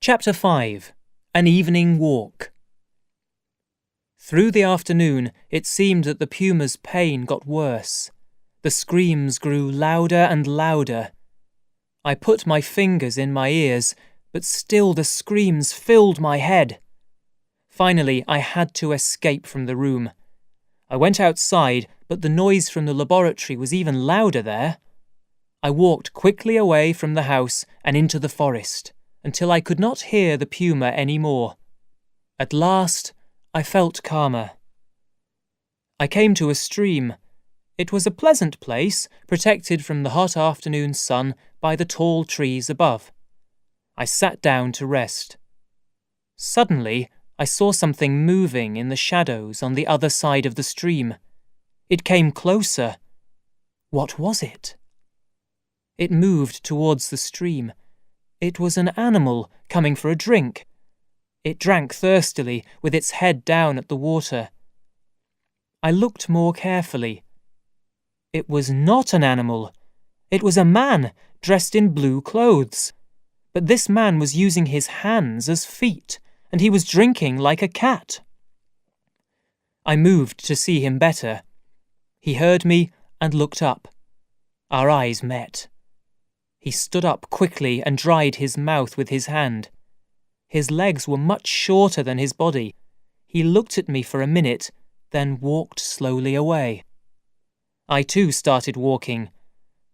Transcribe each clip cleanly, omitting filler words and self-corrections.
Chapter 5. An Evening Walk. Through the afternoon, it seemed that the puma's pain got worse. The screams grew louder and louder. I put my fingers in my ears, but still the screams filled my head. Finally, I had to escape from the room. I went outside, but the noise from the laboratory was even louder there. I walked quickly away from the house and into the forest, until I could not hear the puma any more. At last, I felt calmer. I came to a stream. It was a pleasant place, protected from the hot afternoon sun by the tall trees above. I sat down to rest. Suddenly, I saw something moving in the shadows on the other side of the stream. It came closer. What was it? It moved towards the stream. It was an animal coming for a drink. It drank thirstily, with its head down at the water. I looked more carefully. It was not an animal. It was a man dressed in blue clothes. But this man was using his hands as feet, and he was drinking like a cat. I moved to see him better. He heard me and looked up. Our eyes met. He stood up quickly and dried his mouth with his hand. His legs were much shorter than his body. He looked at me for a minute, then walked slowly away. I too started walking.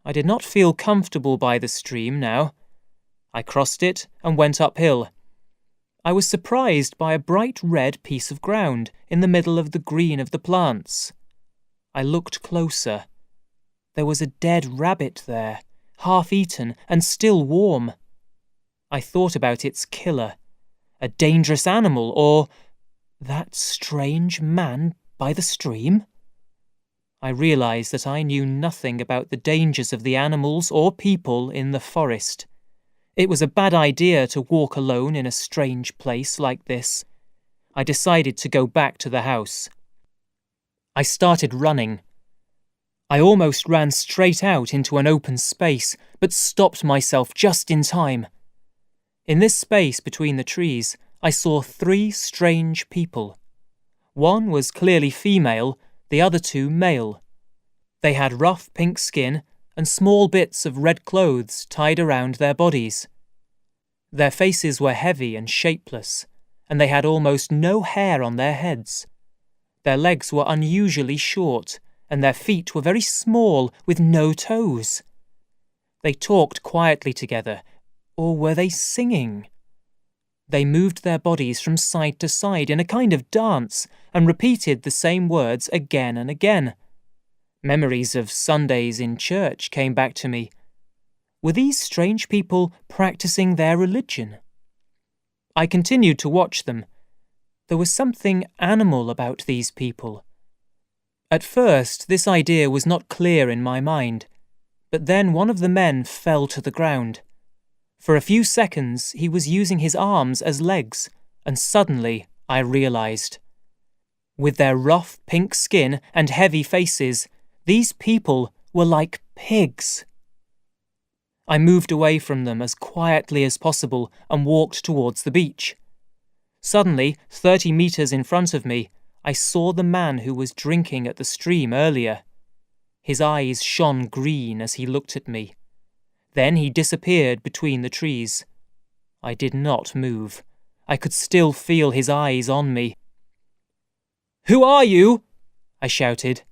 I did not feel comfortable by the stream now. I crossed it and went uphill. I was surprised by a bright red piece of ground in the middle of the green of the plants. I looked closer. There was a dead rabbit there, half-eaten and still warm. I thought about its killer, a dangerous animal, or that strange man by the stream. I realized that I knew nothing about the dangers of the animals or people in the forest. It was a bad idea to walk alone in a strange place like this. I decided to go back to the house. I started running. I almost ran straight out into an open space, but stopped myself just in time. In this space between the trees, I saw 3 strange people. One was clearly female, the other 2 male. They had rough pink skin and small bits of red clothes tied around their bodies. Their faces were heavy and shapeless, and they had almost no hair on their heads. Their legs were unusually short, and their feet were very small with no toes. They talked quietly together, or were they singing? They moved their bodies from side to side in a kind of dance and repeated the same words again and again. Memories of Sundays in church came back to me. Were these strange people practicing their religion? I continued to watch them. There was something animal about these people. At first, this idea was not clear in my mind, but then one of the men fell to the ground. For a few seconds, he was using his arms as legs, and suddenly I realized. With their rough pink skin and heavy faces, these people were like pigs. I moved away from them as quietly as possible and walked towards the beach. Suddenly, 30 meters in front of me, I saw the man who was drinking at the stream earlier. His eyes shone green as he looked at me. Then he disappeared between the trees. I did not move. I could still feel his eyes on me. "Who are you?" I shouted.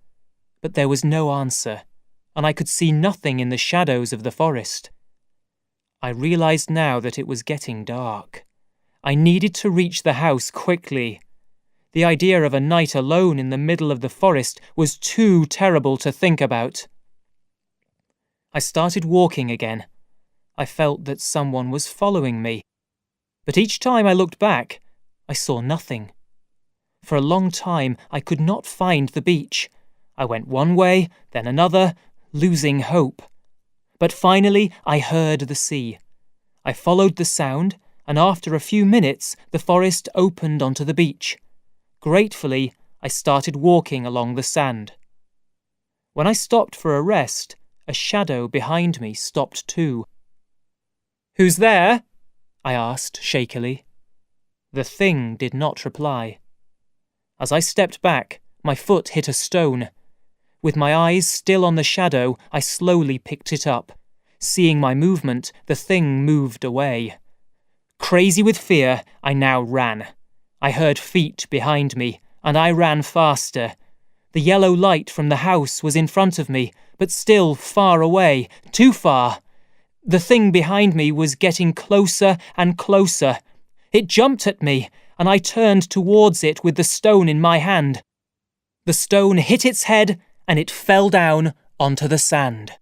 But there was no answer, and I could see nothing in the shadows of the forest. I realized now that it was getting dark. I needed to reach the house quickly. The idea of a night alone in the middle of the forest was too terrible to think about. I started walking again. I felt that someone was following me. But each time I looked back, I saw nothing. For a long time, I could not find the beach. I went one way, then another, losing hope. But finally, I heard the sea. I followed the sound, and after a few minutes, the forest opened onto the beach. Gratefully, I started walking along the sand. When I stopped for a rest, a shadow behind me stopped too. "Who's there?" I asked shakily. The thing did not reply. As I stepped back, my foot hit a stone. With my eyes still on the shadow, I slowly picked it up. Seeing my movement, the thing moved away. Crazy with fear, I now ran. I heard feet behind me, and I ran faster. The yellow light from the house was in front of me, but still far away, too far. The thing behind me was getting closer and closer. It jumped at me, and I turned towards it with the stone in my hand. The stone hit its head, and it fell down onto the sand.